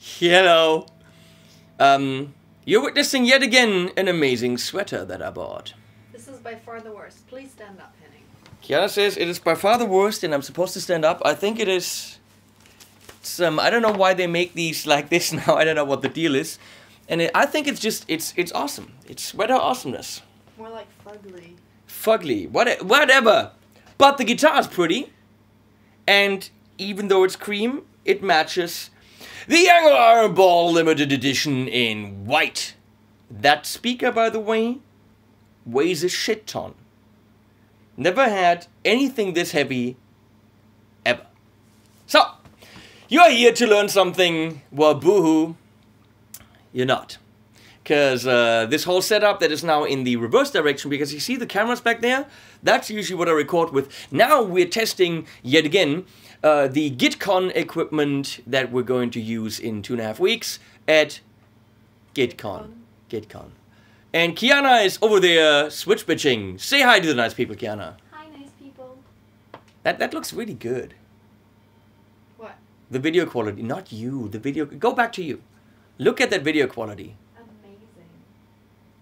Hello. You're witnessing yet again an amazing sweater that I bought. This is by far the worst. Please stand up, Henning. Kiana says it is by far the worst and I'm supposed to stand up. I think it is some, I don't know why they make these like this now. I don't know what the deal is. And I think it's just, it's awesome. It's sweater awesomeness. More like fugly. Fugly. Whatever. But the guitar is pretty. And even though it's cream, it matches the Engl Ironball limited edition in white. That speaker, by the way, weighs a shit ton. Never had anything this heavy, ever. So, you're here to learn something. Well, boohoo, you're not. Because this whole setup that is now in the reverse direction, because you see the cameras back there? That's usually what I record with. Now we're testing, yet again, the GuitCon equipment that we're going to use in 2.5 weeks at GuitCon. And Kiana is over there switch bitching. Say hi to the nice people, Kiana. Hi, nice people. That looks really good. What? The video quality, not you. The video. Go back to you. Look at that video quality. Amazing.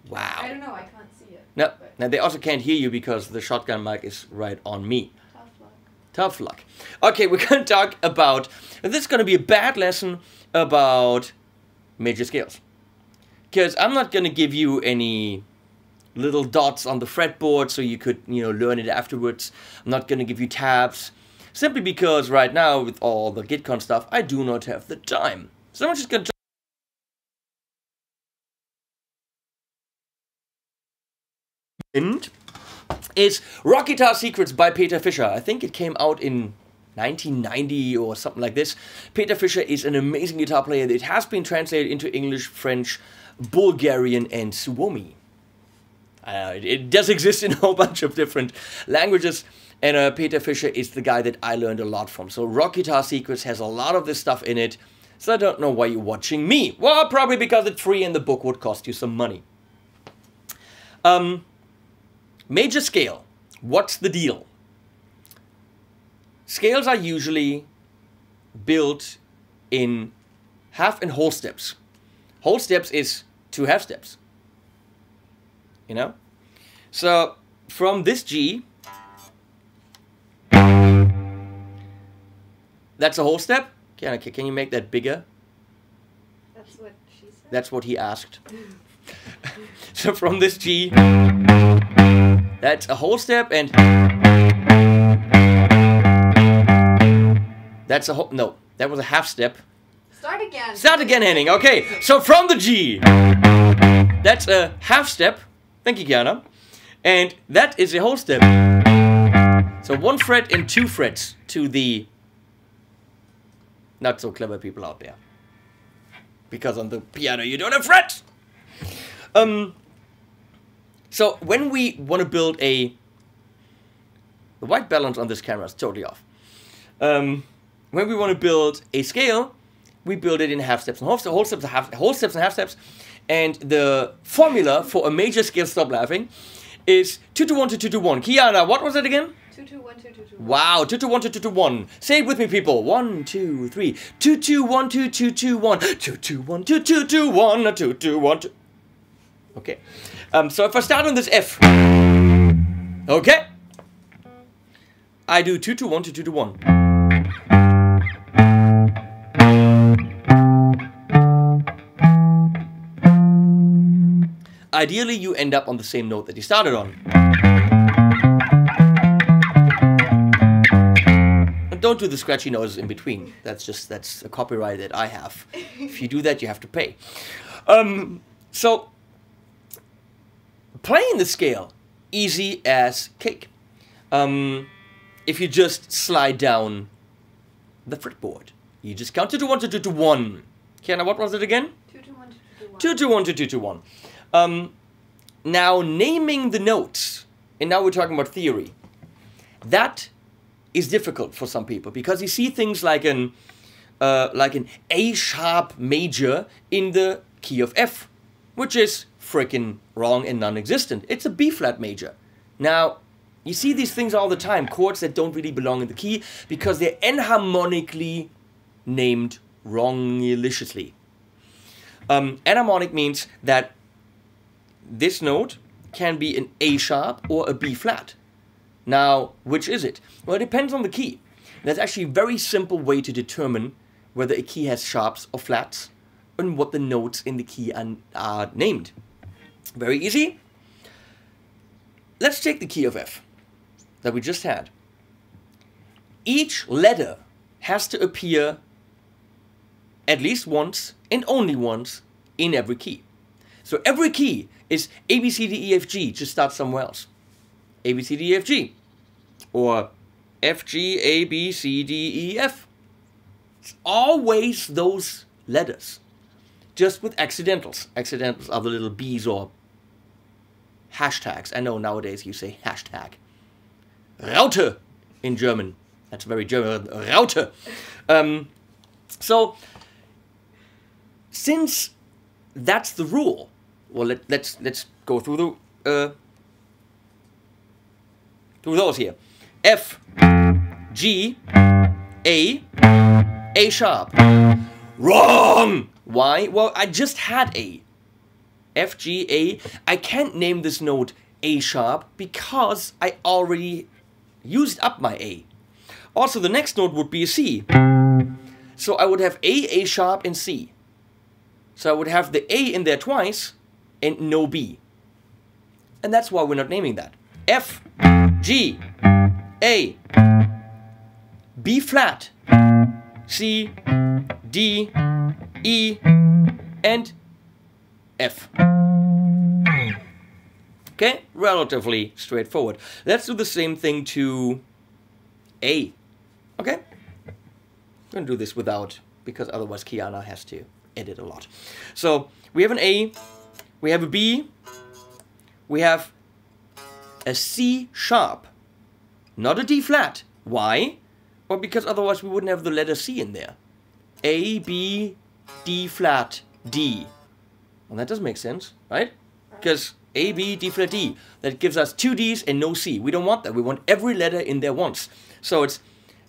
Wow. I don't know. I can't see it. No. Now they also can't hear you because the shotgun mic is right on me. Tough luck. Tough luck. Okay, we're going to talk about. This is going to be a bad lesson about major scales. Because I'm not going to give you any little dots on the fretboard so you could, learn it afterwards. I'm not going to give you tabs. Simply because right now, with all the GuitCon stuff, I do not have the time. So I'm just going to is Rock Guitar Secrets by Peter Fischer. I think it came out in 1990 or something like this. Peter Fischer is an amazing guitar player. It has been translated into English, French, Bulgarian, and Suomi. It does exist in a whole bunch of different languages. And Peter Fischer is the guy that I learned a lot from. So Rock Guitar Secrets has a lot of this stuff in it. So I don't know why you're watching me. Well, probably because it's free and the book would cost you some money. Major scale. What's the deal? Scales are usually built in half and whole steps. Whole steps is 2 half steps. So from this G, that's a whole step. Can you make that bigger? That's what she said. That's what he asked. So from this G, that's a whole step, and that's a whole, no, that was a half step. Start again. Start again, Henning. Okay, so from the G, that's a half step. Thank you, Kiana. And that is a whole step. So 1 fret and 2 frets to the not so clever people out there. Because on the piano you don't have frets. So when we want to build the white balance on this camera is totally off. When we want to build a scale, we build it in half steps and whole steps and half steps. And the formula for a major scale, stop laughing, is 2-2-1 to 2-2-1. Kiana, what was it again? 2-2-1 2-2-1. Wow, 2-2-1 to 2-2-1. Say it with me, people. 1, 2, 3. 2-2-1 to 2-2-1. 2-2-1 to 2-2-1. 2-2-1 to. Okay. So if I start on this F, okay, I do 2-2-1 to 2-2-1. Ideally, you end up on the same note that you started on. And don't do the scratchy noises in between. That's a copyright that I have. If you do that, you have to pay. So, playing the scale, easy as cake. If you just slide down the fretboard, you just count 2-2-1 to 2-2-1. Kiana, what was it again? 2-2-1 to 2-2-1. 2-2-1 to 2-2-1. Now naming the notes, and now we're talking about theory. That is difficult for some people because you see things like an A sharp major in the key of F, which is freaking wrong and non-existent. It's a B flat major. Now, you see these things all the time, chords that don't really belong in the key because they're enharmonically named wrongly. Enharmonic means that this note can be an A sharp or a B flat. Now, which is it? Well, it depends on the key. There's actually a very simple way to determine whether a key has sharps or flats and what the notes in the key are named. Very easy. Let's take the key of F that we just had. Each letter has to appear at least once and only once in every key. So every key is A, B, C, D, E, F, G. Just start somewhere else. A, B, C, D, E, F, G. Or F, G, A, B, C, D, E, F. It's always those letters. Just with accidentals. Accidentals are the little B's or hashtags. I know nowadays you say hashtag. Raute in German. That's very German. Raute. So, since that's the rule, well, let's go through the through those here. F, G, A sharp. Wrong! Why? Well, I just had A. F, G, A. I can't name this note A sharp because I already used up my A. Also, the next note would be a C. So I would have A sharp, and C. So I would have the A in there twice and no B. And that's why we're not naming that. F, G, A, B flat, C, D, E, and F. Okay, relatively straightforward. Let's do the same thing to A. Okay? I'm going to do this without, because otherwise Kiana has to edit a lot. So, we have an A, we have a B, we have a C sharp, not a D flat. Why? Well, because otherwise we wouldn't have the letter C in there. A, B, D flat, D. Well, that does make sense, right? Because A, B, D flat, D. That gives us two Ds and no C. We don't want that. We want every letter in there once. So it's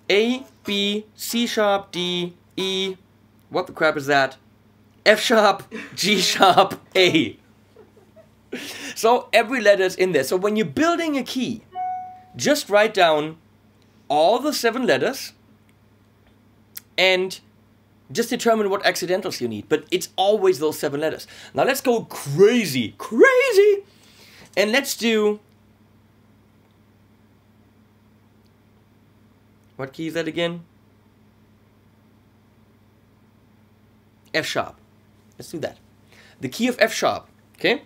A, B, C sharp, D, E. What the crap is that? F sharp, G sharp, A. So every letter is in there. So when you're building a key, just write down all the 7 letters and just determine what accidentals you need. But it's always those 7 letters. Now let's go crazy. And let's do... What key is that again? F sharp. Let's do that. The key of F sharp. Okay?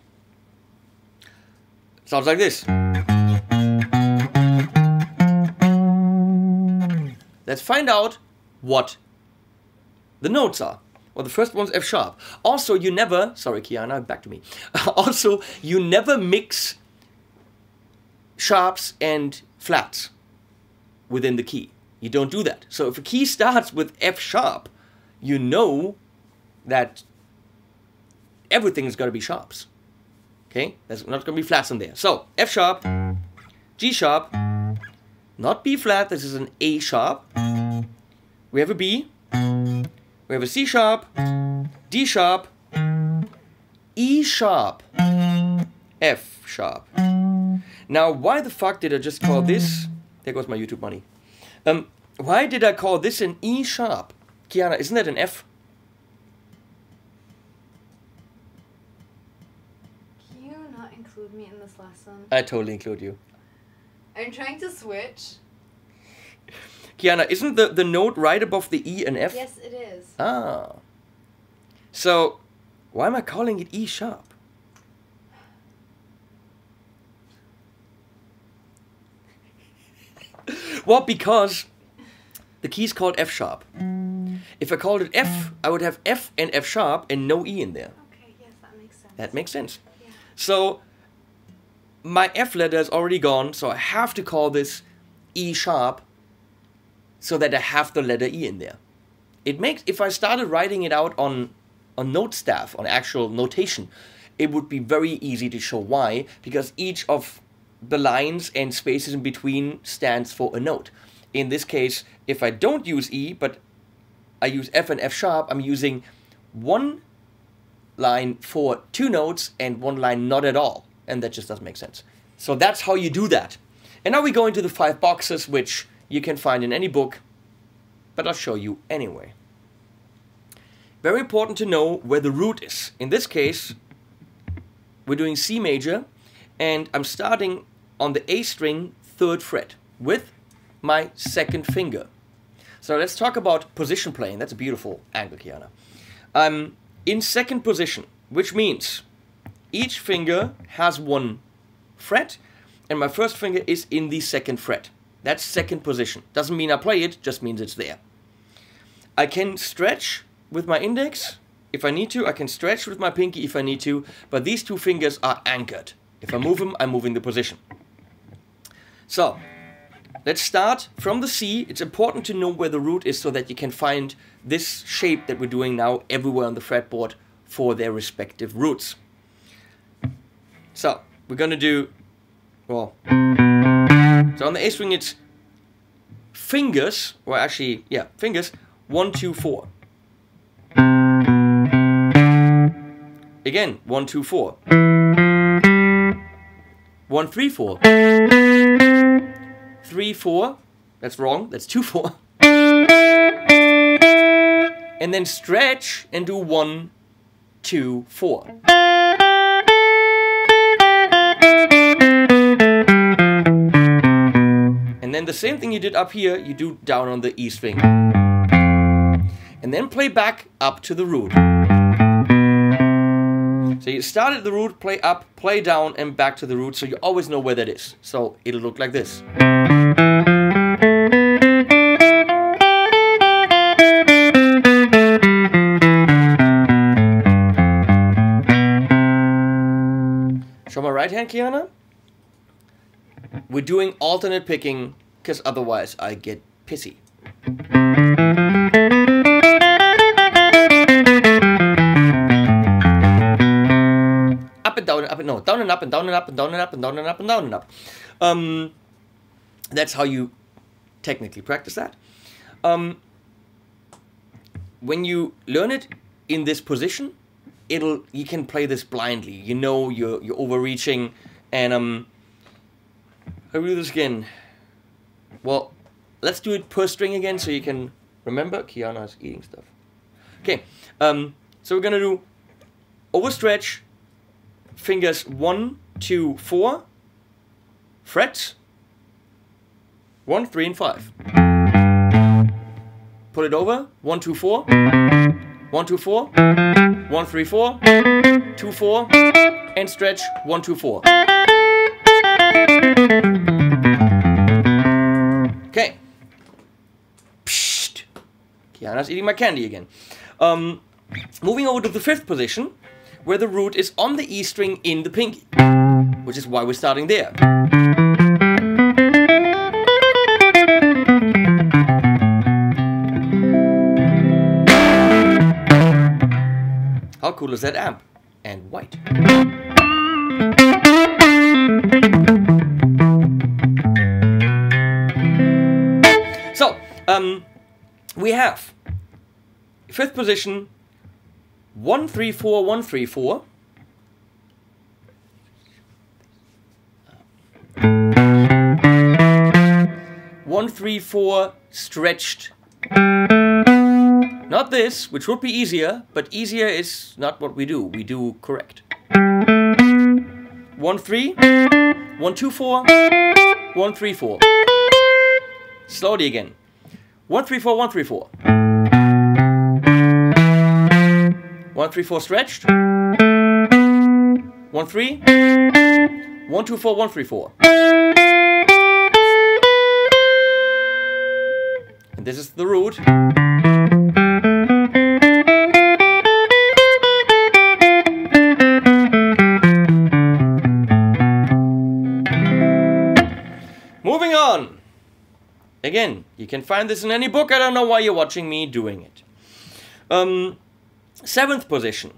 Sounds like this. Let's find out what the notes are. Well, the first one's F sharp. Also, you never... Sorry, Kiana, back to me. Also, you never mix sharps and flats within the key. You don't do that. So if a key starts with F sharp, you know that everything is going to be sharps. Okay? There's not going to be flats in there. So, F sharp, G sharp, not B flat, this is an A sharp. We have a B, we have a C sharp, D sharp, E sharp, F sharp. Now, why the fuck did I just call this... There goes my YouTube money. Why did I call this an E sharp? Kiana, isn't that an F? Can you not include me in this lesson? I totally include you. I'm trying to switch. Kiana, isn't the note right above the E and F? Yes, it is. Ah. So, why am I calling it E sharp? Well, because the key is called F sharp. If I called it F, I would have F and F sharp and no E in there. Okay, yes, that makes sense. That makes sense. Yeah. So, my F letter is already gone, so I have to call this E sharp so that I have the letter E in there. It makes, if I started writing it out on note staff, on actual notation, it would be very easy to show why, because each of the lines and spaces in between stands for a note. In this case, if I don't use E, but I use F and F sharp, I'm using one line for 2 notes and one line not at all. And that just doesn't make sense. So that's how you do that. And now we go into the 5 boxes, which you can find in any book, but I'll show you anyway. Very important to know where the root is. In this case, we're doing C major, and I'm starting on the A string 3rd fret with my 2nd finger. So let's talk about position playing. That's a beautiful angle, Kiana. I'm in 2nd position, which means each finger has 1 fret, and my 1st finger is in the 2nd fret. That's 2nd position. Doesn't mean I play it, just means it's there. I can stretch with my index if I need to. I can stretch with my pinky if I need to, but these 2 fingers are anchored. If I move them, I'm moving the position. So, let's start from the C. It's important to know where the root is so that you can find this shape that we're doing now everywhere on the fretboard for their respective roots. So, we're going to do, well, so on the A string it's fingers, or actually, yeah, fingers, 1, 2, 4. Again, 1, 2, 4. 1, 3, 4. 3, 4. That's wrong. That's 2, 4. And then stretch and do 1, 2, 4. And then the same thing you did up here, you do down on the E string. And then play back up to the root. So you start at the root, play up, play down, and back to the root, so you always know where that is. So it'll look like this. Show my right hand, Kiana. We're doing alternate picking, because otherwise I get pissy. Up and down and up and no, down and up and down and up and down and up and down and up and down and up. That's how you technically practice that. When you learn it in this position, you can play this blindly. You know you're overreaching, and how do we do this again? Well, let's do it per string again so you can remember. Kiana's eating stuff. Okay, so we're gonna do overstretch, fingers 1, 2, 4, frets 1, 3, and 5. Put it over 1, 2, 4, 1, 2, 4, 1, 3, 4, 2, 4, and stretch 1, 2, 4. Okay. Psst. Kiana's eating my candy again. Moving over to the 5th position, where the root is on the E string in the pinky, which is why we're starting there. How cool is that amp? And white. So, we have 5th position, 1, 3, 4, 1, 3, 4. One, 3, 4 stretched. Not this, which would be easier, but easier is not what we do. We do correct. 1, 3, 1, 2, 4, 1, 3, 4. Slowly again. 1, 3, 4, 1, 3, 4. 1, 3, 4 stretched. 1, 3. 1, 2, 4, 1, 3, 4. And this is the root. Moving on. Again, you can find this in any book. I don't know why you're watching me doing it. 7th position.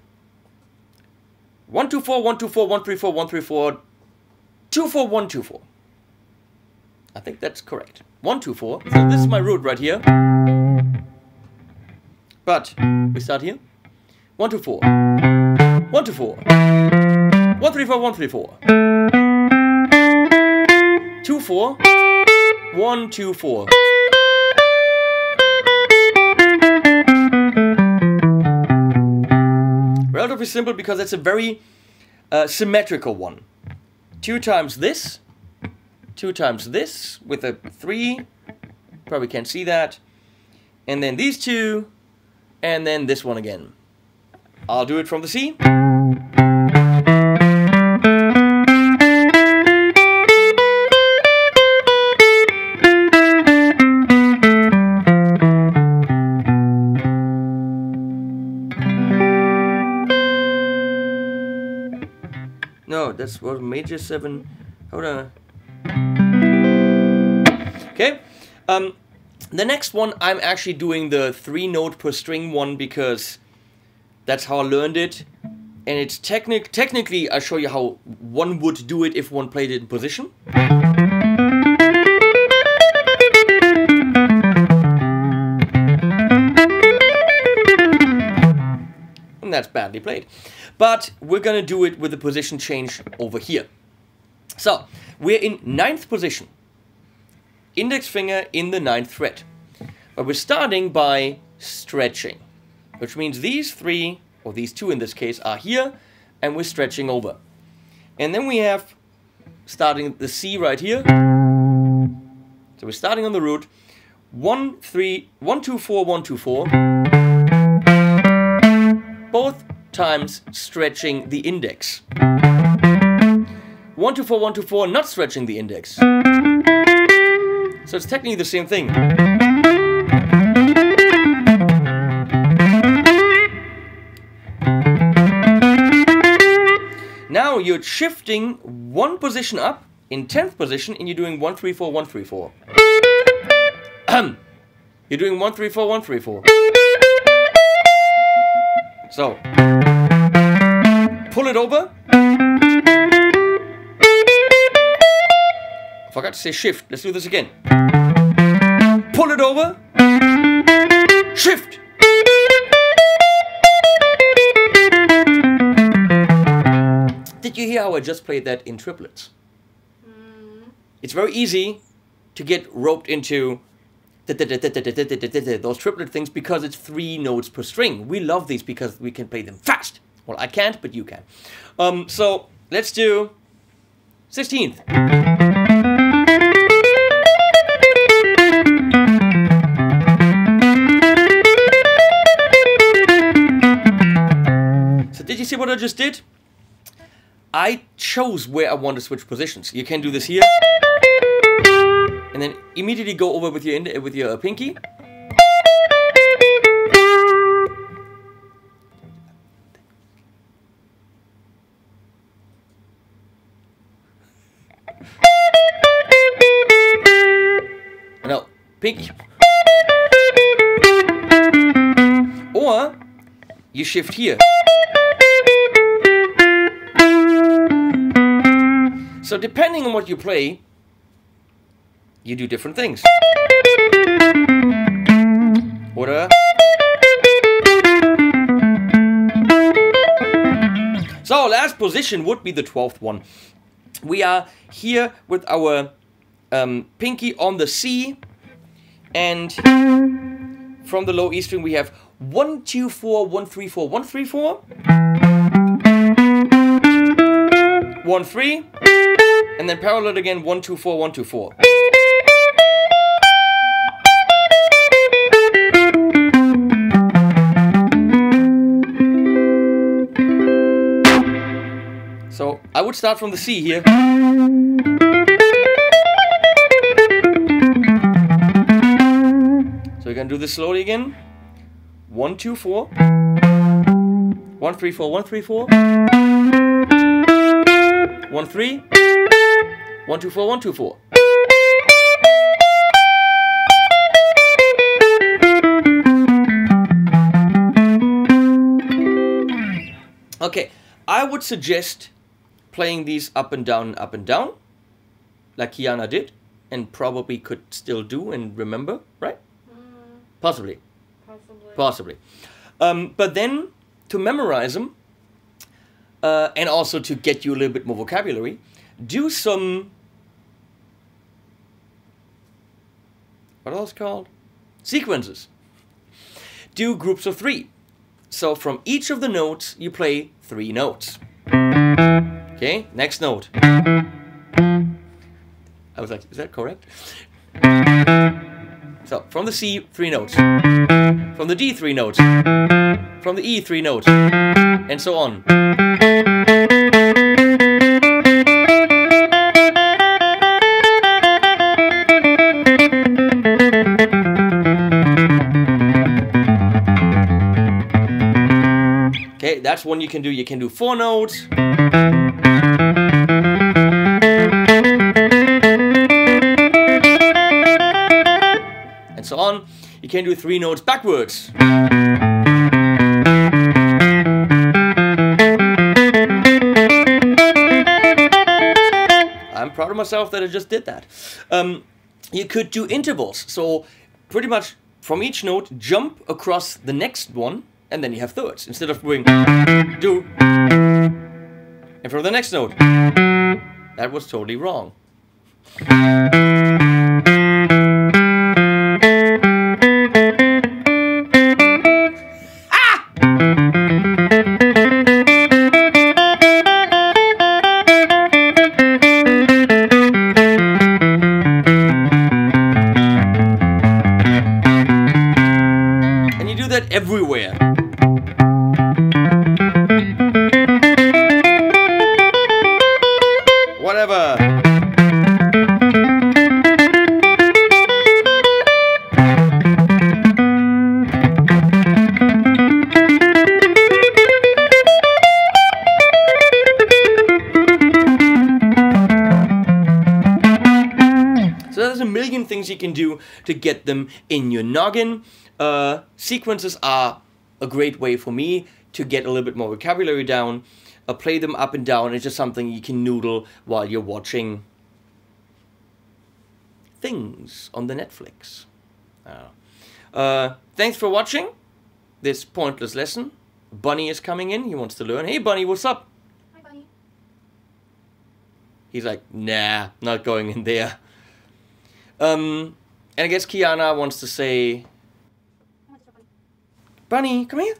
1, 2, 4, 1, 2, 4, 1, 3, 4, 1, 3, 4, 2, 4, 1, 2, 4. I think that's correct. 1, 2, 4. So this is my root right here. But we start here. 1, 2, 4. 1, 2, 4. 1, 3, 4, 1, 3, 4. 2, 4. 1, 2, 4. Relatively simple because it's a very symmetrical one. 2 times this. 2 times this with a 3. Probably can't see that. And then these 2. And then this one again. I'll do it from the C. No, that's what major 7. Hold on. Okay. The next one, I'm actually doing the 3 note per string one because that's how I learned it. And it's technically, I'll show you how one would do it if one played it in position. And that's badly played. But we're gonna do it with the position change over here. So, we're in 9th position. Index finger in the 9th fret. But we're starting by stretching, which means these 3, or these 2 in this case, are here, and we're stretching over. And then we have, starting the C right here. So we're starting on the root. 1, 3, 1, 2, 4, 1, 2, 4. Both times stretching the index. 1, 2, 4, 1, 2, 4, not stretching the index. So it's technically the same thing. Now you're shifting 1 position up in 10th position and you're doing 1, 3, 4, 1, 3, 4. You're doing 1, 3, 4, 1, 3, 4. So, pull it over. Forgot to say shift. Let's do this again. Pull it over. Shift. Did you hear how I just played that in triplets? It's very easy to get roped into those triplet things because it's 3 notes per string. We love these because we can play them fast. Well, I can't, but you can. So let's do 16th. So did you see what I just did? I chose where I want to switch positions. You can do this here. And then immediately go over with your pinky. No, pinky. Or you shift here. So depending on what you play, you do different things. Oder? So last position would be the 12th one. We are here with our pinky on the C, and from the low E string we have 1, 2, 4, 1, 3, 4, 1, 3, 4. 1, 3. And then parallel again, 1, 2, 4, 1, 2, 4. So I would start from the C here. So we're gonna do this slowly again. 1, 2, 4. 1, 3, 4, 1, 3, 4. 1, 3. 1, 2, 4, 1, 2, 4. Okay, I would suggest playing these up and down, like Kiana did, and probably could still do and remember, right? Possibly. Possibly. But then, to memorize them, and also to get you a little bit more vocabulary, do some... What are those called? Sequences. Do groups of 3. So from each of the notes, you play 3 notes. Okay, next note. I was like, is that correct? So, from the C, 3 notes. From the D, 3 notes. From the E, 3 notes. And so on. Okay, that's one you can do. You can do 4 notes. And so on. You can do 3 notes backwards. I'm proud of myself that I just did that. You could do intervals. So pretty much from each note, jump across the next one, and then you have thirds. Instead of going do, and from the next note. That was totally wrong. Everywhere. Whatever. So there's a million things you can do to get them in your noggin. Sequences are a great way for me to get a little bit more vocabulary down. Play them up and down. It's just something you can noodle while you're watching things on the Netflix. Thanks for watching this pointless lesson. Bunny is coming in. He wants to learn. Hey, Bunny, what's up? Hi, Bunny. He's like, nah, not going in there. And I guess Kiana wants to say... Bunny, come here.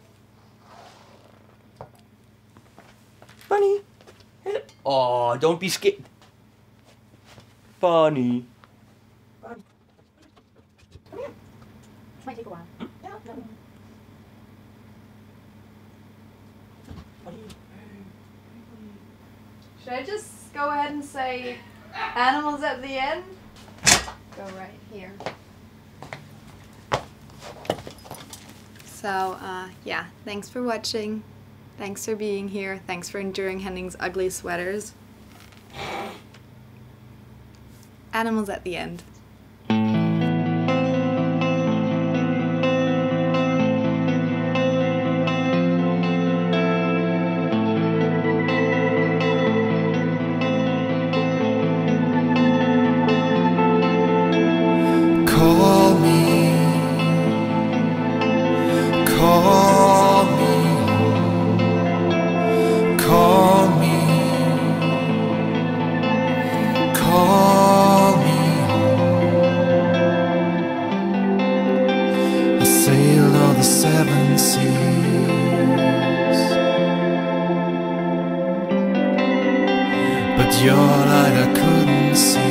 Bunny. Oh, don't be scared. Bunny. Bunny. Come here. This might take a while. Yeah, no. Should I just go ahead and say animals at the end? Go right here. So, yeah, thanks for watching. Thanks for being here. Thanks for enduring Henning's ugly sweaters. Animals at the end. Call me, call me, call me, call me. I sailed all the 7 seas, but your light I couldn't see.